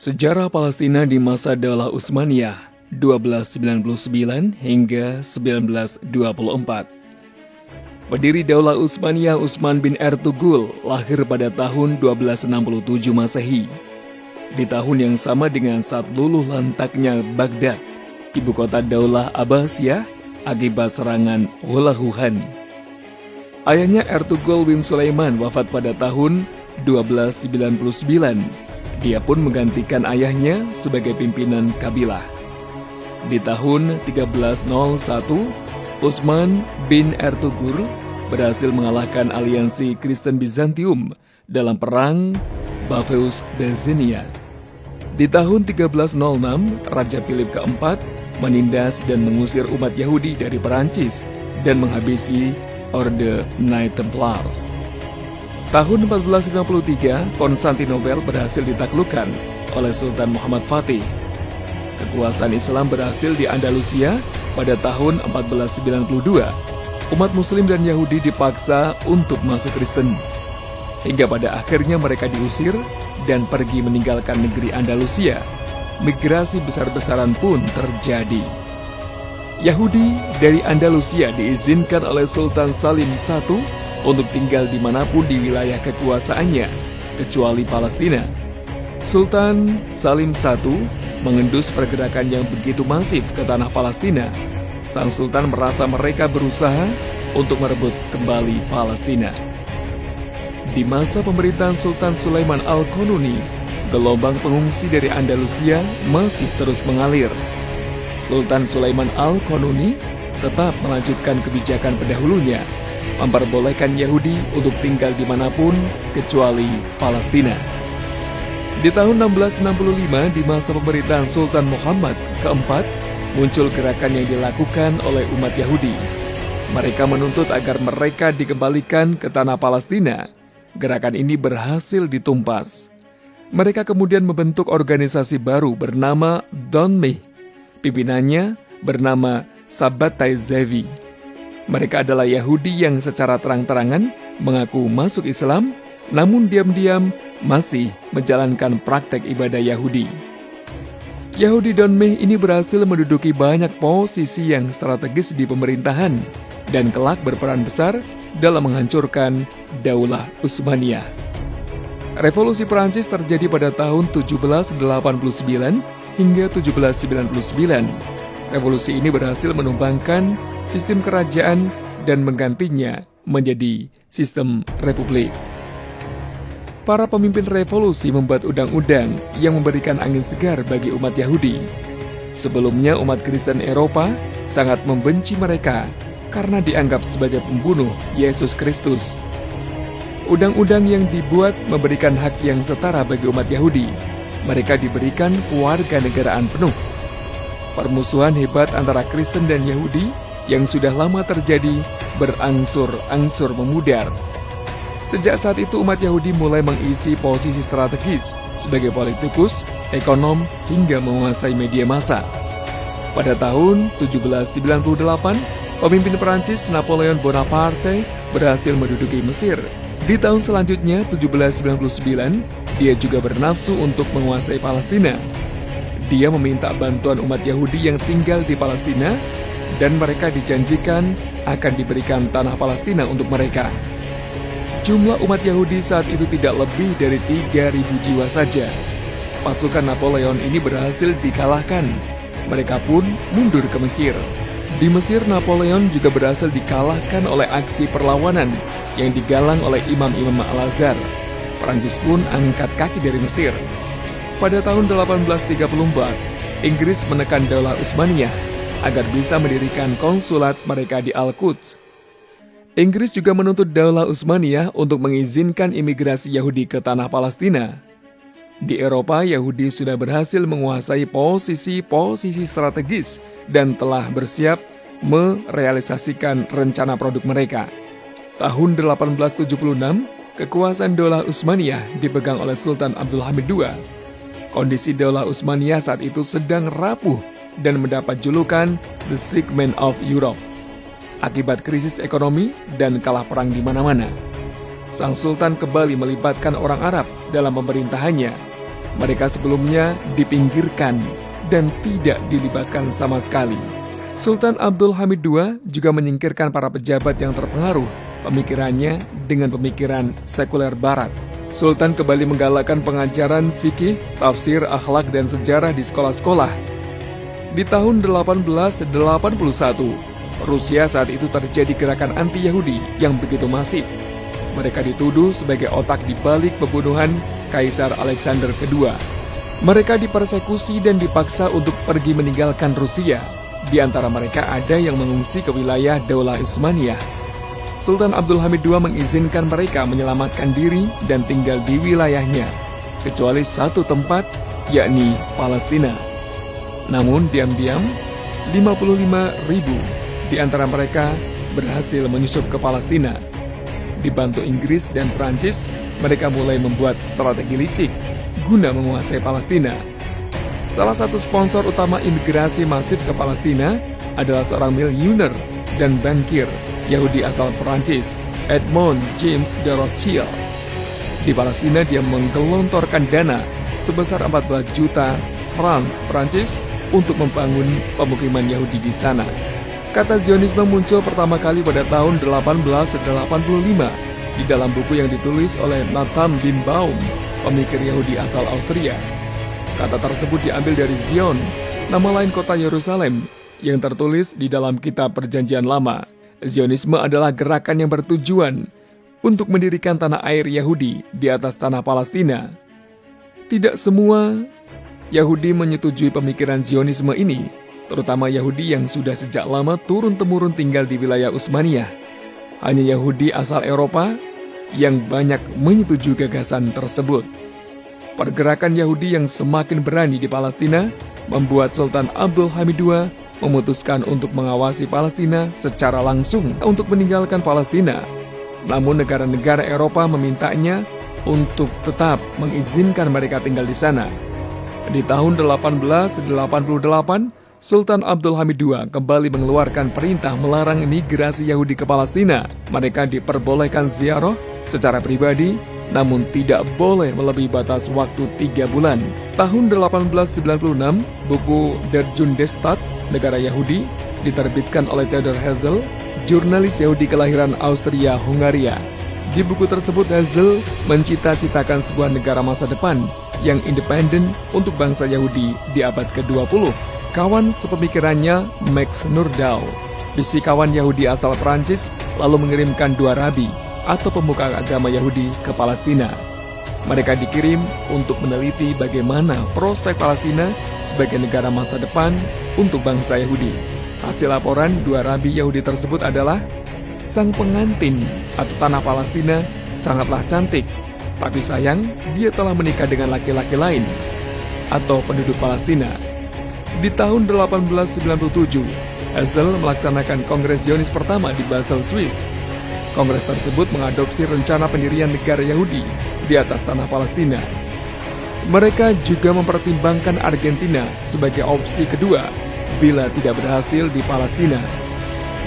Sejarah Palestina di masa Daulah Utsmaniyah 1299 hingga 1924. Pendiri Daulah Utsmaniyah Utsman bin Ertugrul lahir pada tahun 1267 Masehi. Di tahun yang sama dengan saat luluh lantaknya Baghdad, ibu kota Daulah Abbasiyah, akibat serangan Hulaguhan. Ayahnya Ertugrul bin Sulaiman wafat pada tahun 1299. Dia pun menggantikan ayahnya sebagai pimpinan kabilah. Di tahun 1301, Utsman bin Ertugrul berhasil mengalahkan aliansi Kristen Bizantium dalam perang Bapheus Bithynia. Di tahun 1306, Raja Philip keempat menindas dan mengusir umat Yahudi dari Perancis dan menghabisi Orde Knight Templar. Tahun 1453, Konstantinopel berhasil ditaklukkan oleh Sultan Muhammad Fatih. Kekuasaan Islam berhasil di Andalusia pada tahun 1492. Umat Muslim dan Yahudi dipaksa untuk masuk Kristen. Hingga pada akhirnya mereka diusir dan pergi meninggalkan negeri Andalusia. Migrasi besar-besaran pun terjadi. Yahudi dari Andalusia diizinkan oleh Sultan Salim I untuk tinggal dimanapun di wilayah kekuasaannya, kecuali Palestina. Sultan Salim I mengendus pergerakan yang begitu masif ke tanah Palestina. Sang Sultan merasa mereka berusaha untuk merebut kembali Palestina. Di masa pemerintahan Sultan Sulaiman Al-Qanuni, gelombang pengungsi dari Andalusia masih terus mengalir. Sultan Sulaiman Al-Qanuni tetap melanjutkan kebijakan pendahulunya, memperbolehkan Yahudi untuk tinggal dimanapun kecuali Palestina. Di tahun 1665, di masa pemerintahan Sultan Muhammad keempat, muncul gerakan yang dilakukan oleh umat Yahudi. Mereka menuntut agar mereka dikembalikan ke tanah Palestina. Gerakan ini berhasil ditumpas. Mereka kemudian membentuk organisasi baru bernama Donmeh. Pimpinannya bernama Sabbatai Zevi. Mereka adalah Yahudi yang secara terang-terangan mengaku masuk Islam, namun diam-diam masih menjalankan praktek ibadah Yahudi. Yahudi Donmeh ini berhasil menduduki banyak posisi yang strategis di pemerintahan dan kelak berperan besar dalam menghancurkan Daulah Utsmaniyah. Revolusi Perancis terjadi pada tahun 1789 hingga 1799. Revolusi ini berhasil menumbangkan sistem kerajaan dan menggantinya menjadi sistem republik. Para pemimpin revolusi membuat undang-undang yang memberikan angin segar bagi umat Yahudi. Sebelumnya umat Kristen Eropa sangat membenci mereka karena dianggap sebagai pembunuh Yesus Kristus. Undang-undang yang dibuat memberikan hak yang setara bagi umat Yahudi. Mereka diberikan kewarganegaraan penuh. Permusuhan hebat antara Kristen dan Yahudi yang sudah lama terjadi berangsur-angsur memudar. Sejak saat itu umat Yahudi mulai mengisi posisi strategis sebagai politikus, ekonom, hingga menguasai media massa. Pada tahun 1798, pemimpin Perancis Napoleon Bonaparte berhasil menduduki Mesir. Di tahun selanjutnya, 1799, dia juga bernafsu untuk menguasai Palestina. Dia meminta bantuan umat Yahudi yang tinggal di Palestina, dan mereka dijanjikan akan diberikan tanah Palestina untuk mereka. Jumlah umat Yahudi saat itu tidak lebih dari 3.000 jiwa saja. Pasukan Napoleon ini berhasil dikalahkan. Mereka pun mundur ke Mesir. Di Mesir, Napoleon juga berhasil dikalahkan oleh aksi perlawanan yang digalang oleh imam-imam Al-Azhar. Perancis pun angkat kaki dari Mesir. Pada tahun 1834, Inggris menekan Daulah Utsmaniyah agar bisa mendirikan konsulat mereka di Al-Quds. Inggris juga menuntut Daulah Utsmaniyah untuk mengizinkan imigrasi Yahudi ke tanah Palestina. Di Eropa, Yahudi sudah berhasil menguasai posisi-posisi strategis dan telah bersiap merealisasikan rencana produk mereka. Tahun 1876, kekuasaan Daulah Utsmaniyah dipegang oleh Sultan Abdul Hamid II. Kondisi Daulah Utsmaniyah saat itu sedang rapuh dan mendapat julukan The Sick Man of Europe akibat krisis ekonomi dan kalah perang di mana-mana. Sang Sultan kembali melibatkan orang Arab dalam pemerintahannya. Mereka sebelumnya dipinggirkan dan tidak dilibatkan sama sekali. Sultan Abdul Hamid II juga menyingkirkan para pejabat yang terpengaruh pemikirannya dengan pemikiran sekuler barat. Sultan kembali menggalakkan pengajaran fikih, tafsir, akhlak, dan sejarah di sekolah-sekolah. Di tahun 1881, Rusia saat itu terjadi gerakan anti-Yahudi yang begitu masif. Mereka dituduh sebagai otak di balik pembunuhan Kaisar Alexander II. Mereka dipersekusi dan dipaksa untuk pergi meninggalkan Rusia. Di antara mereka ada yang mengungsi ke wilayah Daulah Utsmaniyah. Sultan Abdul Hamid II mengizinkan mereka menyelamatkan diri dan tinggal di wilayahnya, kecuali satu tempat, yakni Palestina. Namun diam-diam, 55.000 di antara mereka berhasil menyusup ke Palestina. Dibantu Inggris dan Prancis, mereka mulai membuat strategi licik guna menguasai Palestina. Salah satu sponsor utama imigrasi masif ke Palestina adalah seorang miliuner dan bankir Yahudi asal Perancis, Edmond James de Rothschild. Di Palestina dia menggelontorkan dana sebesar 14 juta franc Perancis untuk membangun pemukiman Yahudi di sana. Kata Zionisme muncul pertama kali pada tahun 1885 di dalam buku yang ditulis oleh Nathan Birnbaum, pemikir Yahudi asal Austria. Kata tersebut diambil dari Zion, nama lain kota Yerusalem, yang tertulis di dalam kitab Perjanjian Lama. Zionisme adalah gerakan yang bertujuan untuk mendirikan tanah air Yahudi di atas tanah Palestina. Tidak semua Yahudi menyetujui pemikiran Zionisme ini, terutama Yahudi yang sudah sejak lama turun-temurun tinggal di wilayah Utsmaniyah. Hanya Yahudi asal Eropa yang banyak menyetujui gagasan tersebut. Pergerakan Yahudi yang semakin berani di Palestina membuat Sultan Abdul Hamid II memutuskan untuk mengawasi Palestina secara langsung untuk meninggalkan Palestina. Namun negara-negara Eropa memintanya untuk tetap mengizinkan mereka tinggal di sana. Di tahun 1888, Sultan Abdul Hamid II kembali mengeluarkan perintah melarang migrasi Yahudi ke Palestina. Mereka diperbolehkan ziarah secara pribadi, namun tidak boleh melebihi batas waktu 3 bulan. Tahun 1896, buku Der Judentstaat, Negara Yahudi, diterbitkan oleh Theodor Herzl, jurnalis Yahudi kelahiran Austria-Hungaria. Di buku tersebut, Herzl mencita-citakan sebuah negara masa depan yang independen untuk bangsa Yahudi di abad ke-20. Kawan sepemikirannya, Max Nordau, fisikawan Yahudi asal Prancis, lalu mengirimkan 2 rabi atau pemuka agama Yahudi ke Palestina. Mereka dikirim untuk meneliti bagaimana prospek Palestina sebagai negara masa depan untuk bangsa Yahudi. Hasil laporan 2 rabi Yahudi tersebut adalah, sang pengantin atau tanah Palestina sangatlah cantik, tapi sayang dia telah menikah dengan laki-laki lain atau penduduk Palestina. Di tahun 1897, Herzl melaksanakan Kongres Zionis pertama di Basel, Swiss. Kongres tersebut mengadopsi rencana pendirian negara Yahudi di atas tanah Palestina. Mereka juga mempertimbangkan Argentina sebagai opsi kedua bila tidak berhasil di Palestina.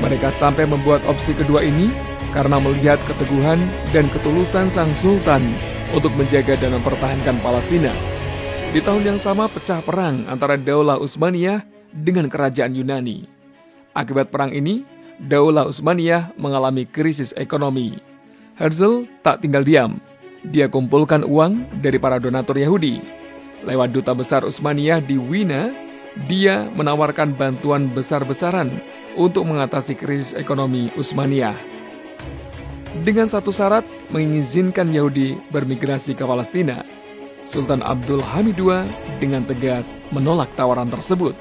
Mereka sampai membuat opsi kedua ini karena melihat keteguhan dan ketulusan sang sultan untuk menjaga dan mempertahankan Palestina. Di tahun yang sama pecah perang antara Daulah Utsmaniyah dengan kerajaan Yunani. Akibat perang ini, Daulah Utsmaniyah mengalami krisis ekonomi. Herzl tak tinggal diam. Dia kumpulkan uang dari para donatur Yahudi. Lewat duta besar Utsmaniyah di Wina, dia menawarkan bantuan besar-besaran untuk mengatasi krisis ekonomi Utsmaniyah. Dengan satu syarat, mengizinkan Yahudi bermigrasi ke Palestina. Sultan Abdul Hamid II dengan tegas menolak tawaran tersebut.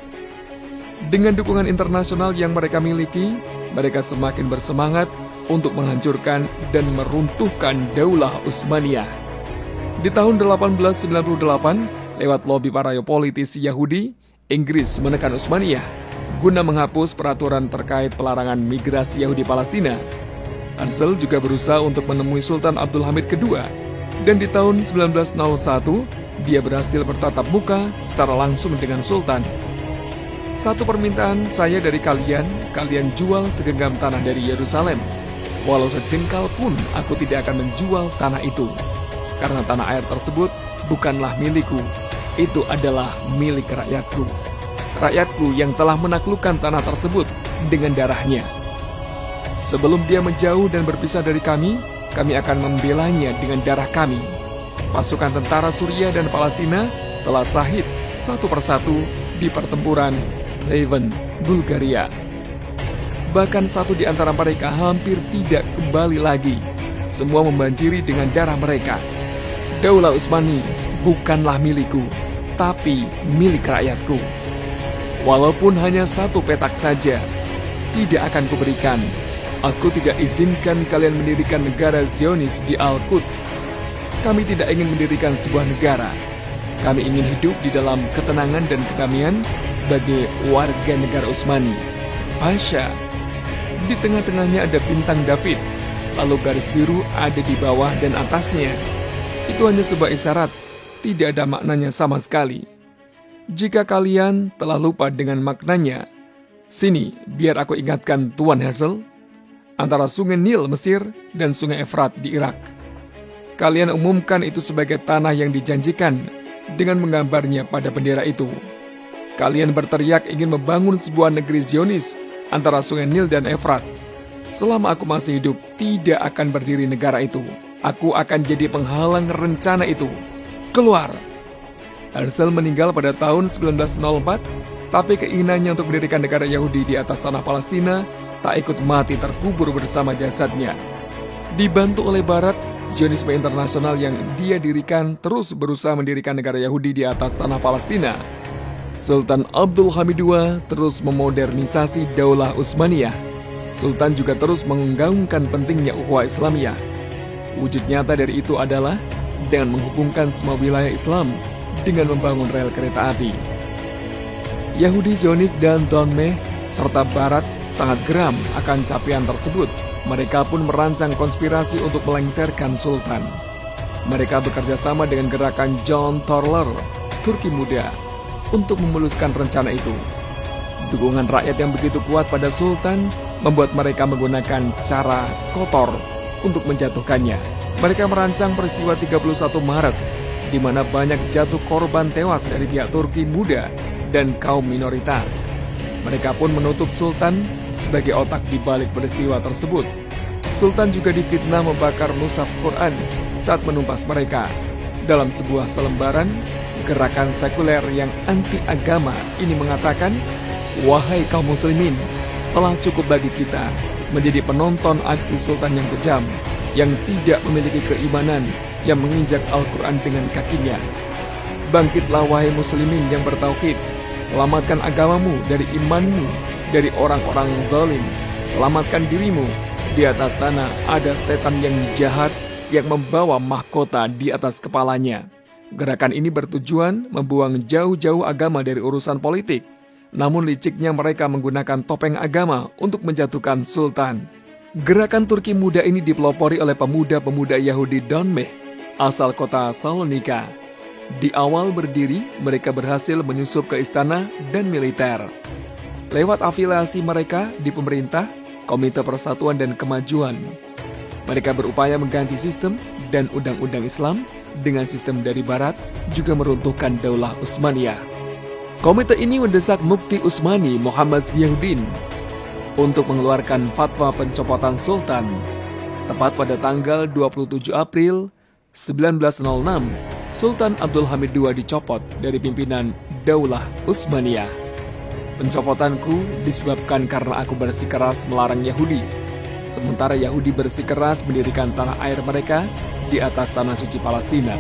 Dengan dukungan internasional yang mereka miliki, mereka semakin bersemangat untuk menghancurkan dan meruntuhkan Daulah Utsmaniyah. Di tahun 1898, lewat lobi para politisi Yahudi, Inggris menekan Utsmaniyah guna menghapus peraturan terkait pelarangan migrasi Yahudi Palestina. Herzl juga berusaha untuk menemui Sultan Abdul Hamid II, dan di tahun 1901, dia berhasil bertatap muka secara langsung dengan Sultan. Satu permintaan saya dari kalian jual segenggam tanah dari Yerusalem. Walau sejengkal pun aku tidak akan menjual tanah itu. Karena tanah air tersebut bukanlah milikku, itu adalah milik rakyatku. Rakyatku yang telah menaklukkan tanah tersebut dengan darahnya. Sebelum dia menjauh dan berpisah dari kami akan membelanya dengan darah kami. Pasukan tentara Suriah dan Palestina telah syahid satu persatu di pertempuran Pleven, Bulgaria. Bahkan satu di antara mereka hampir tidak kembali lagi. Semua membanjiri dengan darah mereka. Daulah Utsmani bukanlah milikku, tapi milik rakyatku. Walaupun hanya satu petak saja, tidak akan kuberikan. Aku tidak izinkan kalian mendirikan negara Zionis di Al-Quds. Kami tidak ingin mendirikan sebuah negara. Kami ingin hidup di dalam ketenangan dan kedamaian sebagai warga negara Utsmani. Pasha. Di tengah-tengahnya ada bintang David, lalu garis biru ada di bawah dan atasnya. Itu hanya sebuah isyarat, tidak ada maknanya sama sekali. Jika kalian telah lupa dengan maknanya, sini biar aku ingatkan Tuan Herzl, antara sungai Nil Mesir dan sungai Efrat di Irak. Kalian umumkan itu sebagai tanah yang dijanjikan dengan menggambarnya pada bendera itu. Kalian berteriak ingin membangun sebuah negeri Zionis antara sungai Nil dan Efrat. Selama aku masih hidup, tidak akan berdiri negara itu. Aku akan jadi penghalang rencana itu. Keluar! Herzl meninggal pada tahun 1904, tapi keinginannya untuk mendirikan negara Yahudi di atas tanah Palestina tak ikut mati terkubur bersama jasadnya. Dibantu oleh Barat, Zionisme internasional yang dia dirikan terus berusaha mendirikan negara Yahudi di atas tanah Palestina. Sultan Abdul Hamid II terus memodernisasi Daulah Utsmaniyah. Sultan juga terus menggaungkan pentingnya ukhuwah Islamiyah. Wujud nyata dari itu adalah dengan menghubungkan semua wilayah Islam dengan membangun rel kereta api. Yahudi Zionis dan Donmeh serta Barat sangat geram akan capaian tersebut. Mereka pun merancang konspirasi untuk melengsarkan Sultan. Mereka bekerja sama dengan gerakan John Torler, Turki Muda, untuk memuluskan rencana itu. Dukungan rakyat yang begitu kuat pada Sultan membuat mereka menggunakan cara kotor untuk menjatuhkannya. Mereka merancang peristiwa 31 Maret, di mana banyak jatuh korban tewas dari pihak Turki Muda dan kaum minoritas. Mereka pun menutup Sultan sebagai otak di balik peristiwa tersebut. Sultan juga difitnah membakar mushaf Quran saat menumpas mereka. Dalam sebuah selembaran, gerakan sekuler yang anti-agama ini mengatakan, "Wahai kaum muslimin, telah cukup bagi kita menjadi penonton aksi Sultan yang kejam, yang tidak memiliki keimanan, yang menginjak Al-Quran dengan kakinya. Bangkitlah wahai muslimin yang bertauhid, selamatkan agamamu dari imanmu, dari orang-orang zalim. Selamatkan dirimu, di atas sana ada setan yang jahat yang membawa mahkota di atas kepalanya." Gerakan ini bertujuan membuang jauh-jauh agama dari urusan politik. Namun liciknya mereka menggunakan topeng agama untuk menjatuhkan Sultan. Gerakan Turki Muda ini dipelopori oleh pemuda-pemuda Yahudi Donmeh, asal kota Salonika. Di awal berdiri, mereka berhasil menyusup ke istana dan militer. Lewat afiliasi mereka di pemerintah, Komite Persatuan dan Kemajuan, mereka berupaya mengganti sistem dan undang-undang Islam dengan sistem dari Barat, juga meruntuhkan Daulah Utsmaniyah. Komite ini mendesak Mufti Utsmani Muhammad Ziauddin untuk mengeluarkan fatwa pencopotan Sultan. Tepat pada tanggal 27 April 1906, Sultan Abdul Hamid II dicopot dari pimpinan Daulah Utsmaniyah. Pencopotanku disebabkan karena aku bersikeras melarang Yahudi, sementara Yahudi bersikeras mendirikan tanah air mereka di atas tanah suci Palestina.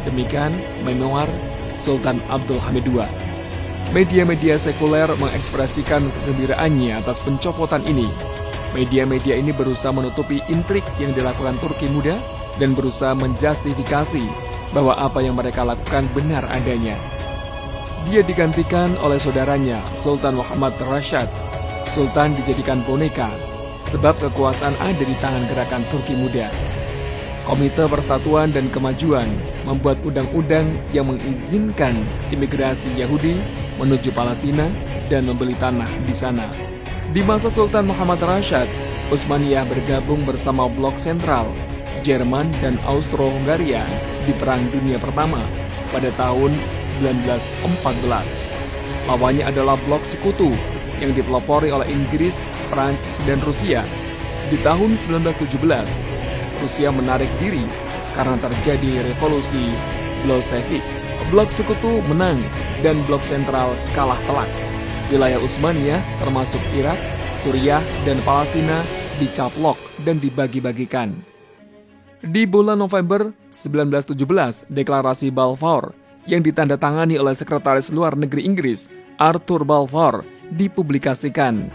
Demikian memoir Sultan Abdul Hamid II. Media-media sekuler mengekspresikan kegembiraannya atas pencopotan ini. Media-media ini berusaha menutupi intrik yang dilakukan Turki Muda dan berusaha menjustifikasi bahwa apa yang mereka lakukan benar adanya. Dia digantikan oleh saudaranya, Sultan Muhammad Rashad. Sultan dijadikan boneka, sebab kekuasaan ada di tangan gerakan Turki Muda. Komite Persatuan dan Kemajuan membuat undang-undang yang mengizinkan imigrasi Yahudi menuju Palestina dan membeli tanah di sana. Di masa Sultan Muhammad Rashad, Utsmaniyah bergabung bersama Blok Sentral, Jerman dan Austro-Hungaria di Perang Dunia Pertama pada tahun 1914. Lawannya adalah blok sekutu yang dipelopori oleh Inggris, Prancis, dan Rusia. Di tahun 1917, Rusia menarik diri karena terjadi revolusi Bolshevik. Blok sekutu menang dan blok sentral kalah telak. Wilayah Utsmaniyah termasuk Irak, Suriah, dan Palestina dicaplok dan dibagi-bagikan. Di bulan November 1917, deklarasi Balfour yang ditandatangani oleh Sekretaris Luar Negeri Inggris, Arthur Balfour, dipublikasikan.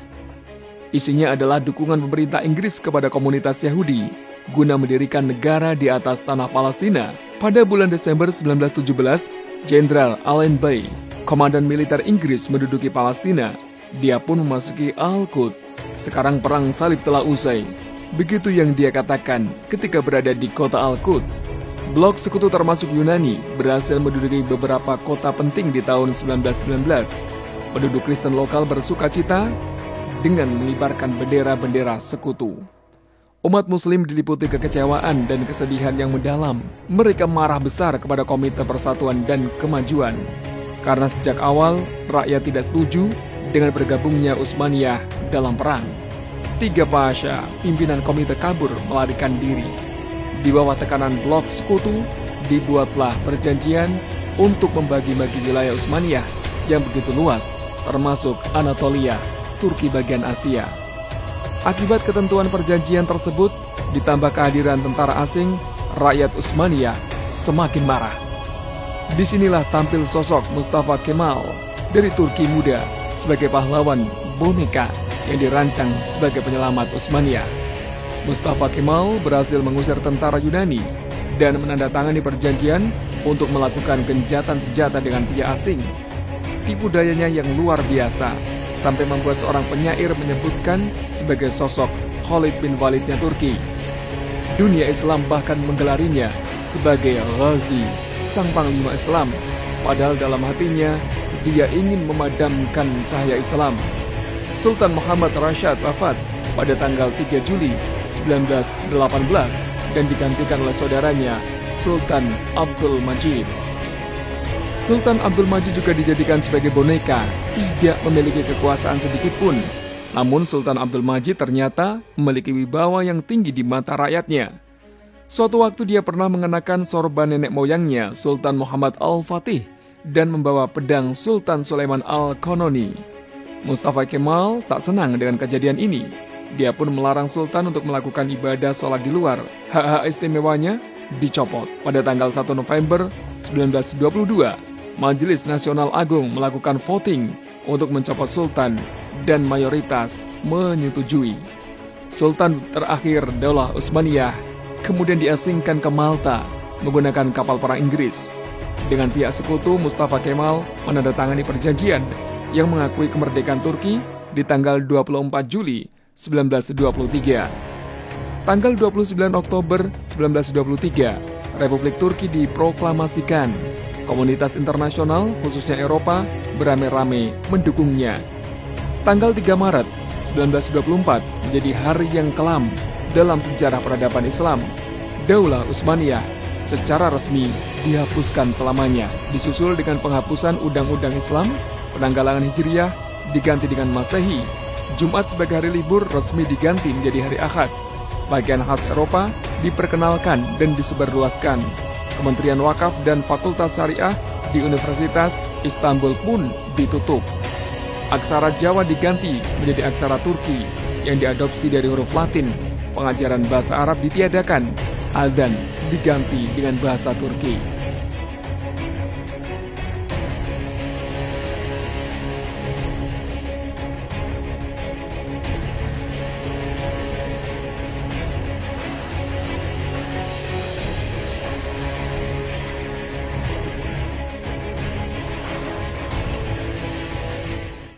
Isinya adalah dukungan pemerintah Inggris kepada komunitas Yahudi guna mendirikan negara di atas tanah Palestina. Pada bulan Desember 1917, Jenderal Allenby, komandan militer Inggris, menduduki Palestina. Dia pun memasuki Al-Quds. Sekarang perang salib telah usai. Begitu yang dia katakan ketika berada di kota Al-Quds. Blok sekutu termasuk Yunani berhasil menduduki beberapa kota penting di tahun 1919. Penduduk Kristen lokal bersuka cita dengan mengibarkan bendera-bendera sekutu. Umat Muslim diliputi kekecewaan dan kesedihan yang mendalam. Mereka marah besar kepada Komite Persatuan dan Kemajuan. Karena sejak awal rakyat tidak setuju dengan bergabungnya Utsmaniyah dalam perang. 3 pasha pimpinan komite kabur melarikan diri. Di bawah tekanan blok sekutu, dibuatlah perjanjian untuk membagi-bagi wilayah Utsmaniyah yang begitu luas, termasuk Anatolia, Turki bagian Asia. Akibat ketentuan perjanjian tersebut, ditambah kehadiran tentara asing, rakyat Utsmaniyah semakin marah. Disinilah tampil sosok Mustafa Kemal dari Turki muda sebagai pahlawan boneka yang dirancang sebagai penyelamat Utsmaniyah. Mustafa Kemal berhasil mengusir tentara Yunani dan menandatangani perjanjian untuk melakukan gencatan senjata dengan pihak asing. Tipu dayanya yang luar biasa, sampai membuat seorang penyair menyebutkan sebagai sosok Khalid bin Walidnya Turki. Dunia Islam bahkan menggelarinya sebagai Ghazi, sang panglima Islam, padahal dalam hatinya dia ingin memadamkan cahaya Islam. Sultan Muhammad Rashid wafat pada tanggal 3 Juli 1918 dan digantikan oleh saudaranya Sultan Abdul Majid. Sultan Abdul Majid juga dijadikan sebagai boneka, tidak memiliki kekuasaan sedikitpun. Namun Sultan Abdul Majid ternyata memiliki wibawa yang tinggi di mata rakyatnya. Suatu waktu dia pernah mengenakan sorban nenek moyangnya, Sultan Muhammad Al-Fatih, dan membawa pedang Sultan Sulaiman Al-Qanoni. Mustafa Kemal tak senang dengan kejadian ini. Dia pun melarang Sultan untuk melakukan ibadah sholat di luar. Hak-hak istimewanya dicopot. Pada tanggal 1 November 1922, Majelis Nasional Agung melakukan voting untuk mencopot Sultan dan mayoritas menyetujui. Sultan terakhir Daulah Utsmaniyah kemudian diasingkan ke Malta menggunakan kapal perang Inggris. Dengan pihak sekutu, Mustafa Kemal menandatangani perjanjian yang mengakui kemerdekaan Turki di tanggal 24 Juli 1923. Tanggal 29 Oktober 1923, Republik Turki diproklamasikan. Komunitas internasional, khususnya Eropa, beramai-ramai mendukungnya. Tanggal 3 Maret 1924 menjadi hari yang kelam dalam sejarah peradaban Islam. Daulah Utsmaniyah secara resmi dihapuskan selamanya, disusul dengan penghapusan Undang-Undang Islam, penanggalan Hijriyah diganti dengan Masehi. Jumat sebagai hari libur resmi diganti menjadi hari Ahad. Bagian khas Eropa diperkenalkan dan disebarluaskan. Kementerian Wakaf dan Fakultas Syariah di Universitas Istanbul pun ditutup. Aksara Jawa diganti menjadi aksara Turki yang diadopsi dari huruf Latin. Pengajaran bahasa Arab ditiadakan. Azan diganti dengan bahasa Turki.